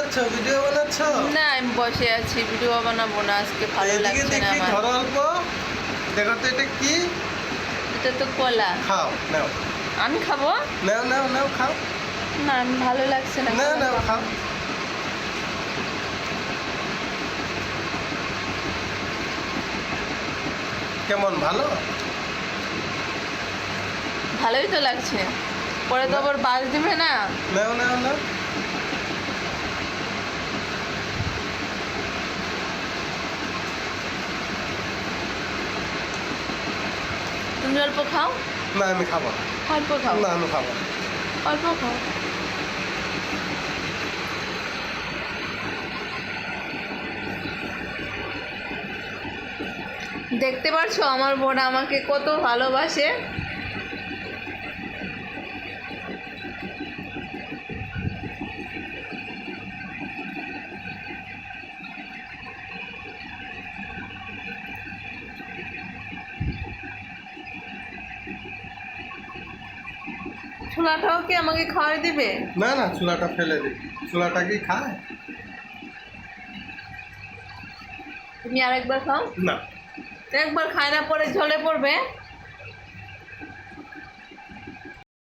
করছো? ভিডিও বানাচ্ছ? না আমি বসে আছি, ভিডিও বানাবো না, আজকে ভালো এদিকে লাগছে না দেখি, আমার। ধরো অল্প। দেখো তো এটা কি? এটা তো কলা। খাও, নাও। আমি খাবো? নাও নাও নাও, খাও। না আমি ভালো লাগছে না। নাও কলা নাও, খাবো। খাও। কেমন, ভালো? ভালোই তো লাগছে, পরে তো আবার বাস দিবে না। নাও নাও নাও। তুমি অল্প খাও। না আমি খাবো না। অল্প খাও। না আমি খাবো না। অল্প খাও। দেখতে পারছো আমার বোন আমাকে কত ভালোবাসে। ছোলাটাও কি আমাকে খাওয়াই দিবে? না না, চুলাটা ফেলে দিই। চুলাটা কি খায়? তুমি আরেকবার খাও। না। একবার খায় না পরে ঝলে পড়বে।